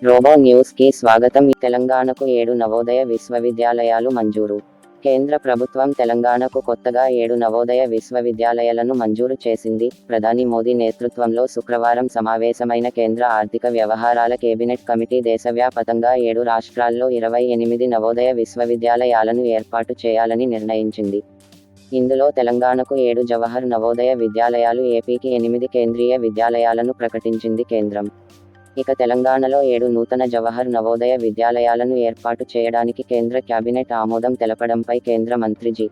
Robo news కి స్వాగతం. తెలంగాణకు 7 నవోదయ విశ్వవిద్యాలయాలు మంజూరు. కేంద్ర ప్రభుత్వం తెలంగాణకు కొత్తగా 7 నవోదయ విశ్వవిద్యాలయాలను మంజూరు చేసింది. ప్రధాని మోదీ నేతృత్వంలో శుక్రవారం సమావేశమైన కేంద్ర ఆర్థిక వ్యవహారాల కేబినెట్ కమిటీ దేశవ్యాప్తంగా 7 రాష్ట్రాల్లో 28 నవోదయ విశ్వవిద్యాలయాలను ఏర్పాటు చేయాలని నిర్ణయించింది. ఇందులో తెలంగాణకు 7 జవహర్ నవోదయ విద్యాలయాలు, ఏపీకి 8 కేంద్రీయ విద్యాలయాలను ప్రకటించింది కేంద్రం. ఇక తెలంగాణలో 7 నూతన జవహర్ నవోదయ విద్యాలయాలను ఏర్పాటు చేయడానికి కేంద్ర క్యాబినెట్ ఆమోదం తెలపడంపై కేంద్ర మంత్రి జి.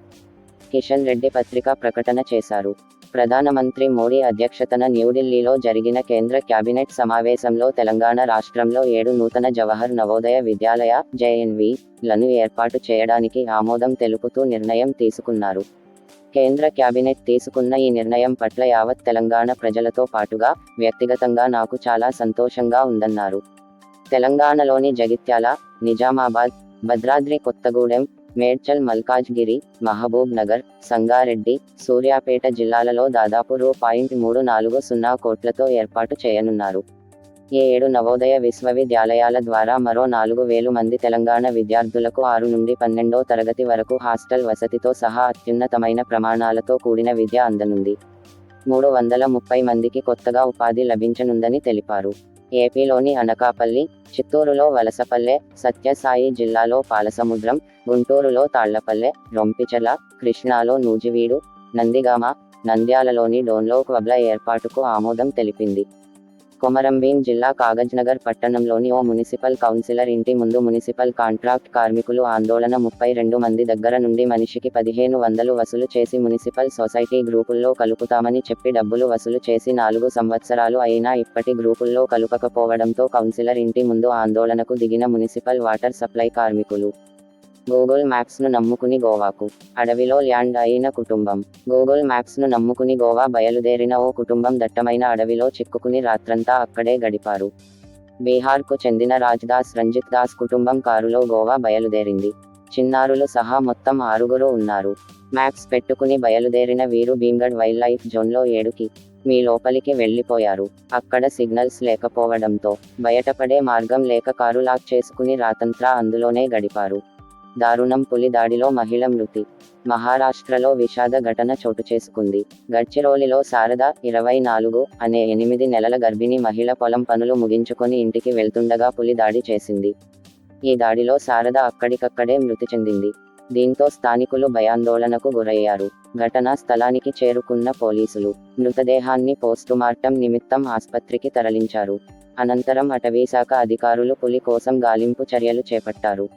కిషన్ రెడ్డి పత్రికా ప్రకటన చేశారు. ప్రధానమంత్రి మోడీ అధ్యక్షతన న్యూఢిల్లీలో జరిగిన కేంద్ర క్యాబినెట్ సమావేశంలో తెలంగాణ రాష్ట్రంలో 7 నూతన జవహర్ నవోదయ విద్యాలయ (JNV) లను ఏర్పాటు చేయడానికి ఆమోదం తెలుపుతూ నిర్ణయం తీసుకున్నారు. కేంద్ర క్యాబినెట్ తీసుకున్న ఈ నిర్ణయం పట్ల యావత్ తెలంగాణ ప్రజలతో పాటుగా వ్యక్తిగతంగా నాకు చాలా సంతోషంగా ఉందన్నారు. తెలంగాణలోని జగిత్యాల, నిజామాబాద్, భద్రాద్రి కొత్తగూడెం, మేడ్చల్ మల్కాజ్గిరి, మహబూబ్ నగర్, సంగారెడ్డి, సూర్యాపేట జిల్లాలలో దాదాపు రూ.340 కోట్లతో ఏర్పాటు చేయనున్నారు. ఈ 7 నవోదయ విశ్వవిద్యాలయాల ద్వారా మరో 4,000 మంది తెలంగాణ విద్యార్థులకు 6 నుండి 12వ తరగతి వరకు హాస్టల్ వసతితో సహా అత్యున్నతమైన ప్రమాణాలతో కూడిన విద్య అందనుంది. 330 మందికి కొత్తగా ఉపాధి లభించనుందని తెలిపారు. ఏపీలోని అనకాపల్లి, చిత్తూరులో వలసపల్లె, సత్యసాయి జిల్లాలో పాలసముద్రం, గుంటూరులో తాళ్లపల్లె, రొంపిచెర్ల, కృష్ణాలో నూజివీడు, నందిగామ, నంద్యాలలోని డోన్లో క్వబ్ల ఏర్పాటుకు ఆమోదం తెలిపింది. కొమరంభీం జిల్లా కాగజ్నగర్ పట్టణంలోని ఓ మున్సిపల్ కౌన్సిలర్ ఇంటి ముందు మున్సిపల్ కాంట్రాక్ట్ కార్మికులు ఆందోళన 32 మంది దగ్గర నుండి మనిషికి 1,500 వసూలు చేసి మున్సిపల్ సొసైటీ గ్రూపుల్లో కలుపుతామని చెప్పి డబ్బులు వసూలు చేసి 4 సంవత్సరాలు అయినా ఇప్పటి గ్రూపుల్లో కలుపకపోవడంతో కౌన్సిలర్ ఇంటి ముందు ఆందోళనకు దిగిన మున్సిపల్ వాటర్ సప్లై కార్మికులు. గూగుల్ మ్యాప్స్ను నమ్ముకుని గోవాకు. అడవిలో ల్యాండ్ అయిన కుటుంబం. గూగుల్ మ్యాప్స్ను నమ్ముకుని గోవా బయలుదేరిన ఓ కుటుంబం దట్టమైన అడవిలో చిక్కుకుని రాత్రంతా అక్కడే గడిపారు. బీహార్కు చెందిన రాజ్దాస్ రంజిత్ దాస్ కుటుంబం కారులో గోవా బయలుదేరింది. చిన్నారులు సహా మొత్తం 6గురు ఉన్నారు. మ్యాప్స్ పెట్టుకుని బయలుదేరిన వీరు భీమ్గఢ్ వైల్డ్ లైఫ్ జోన్లో 7 మీ లోపలికి వెళ్లిపోయారు. అక్కడ సిగ్నల్స్ లేకపోవడంతో బయటపడే మార్గం లేక కారు లాక్ చేసుకుని రాత్రంతా అందులోనే గడిపారు. దారుణం. పులి దాడిలో మహిళ మృతి. మహారాష్ట్రలో విషాద ఘటన చోటు చేసుకుంది. గడ్చిరోలిలో శారద, 24 అనే 8 నెలల గర్భిణీ మహిళ పొలం పనులు ముగించుకొని ఇంటికి వెళ్తుండగా పులి దాడి చేసింది. ఈ దాడిలో శారద అక్కడికక్కడే మృతి చెందింది. దీంతో స్థానికులు భయాందోళనకు గురయ్యారు. ఘటనా స్థలానికి చేరుకున్న పోలీసులు మృతదేహాన్ని పోస్టుమార్టం నిమిత్తం ఆస్పత్రికి తరలించారు. అనంతరం అటవీశాఖ అధికారులు పులి కోసం గాలింపు చర్యలు చేపట్టారు.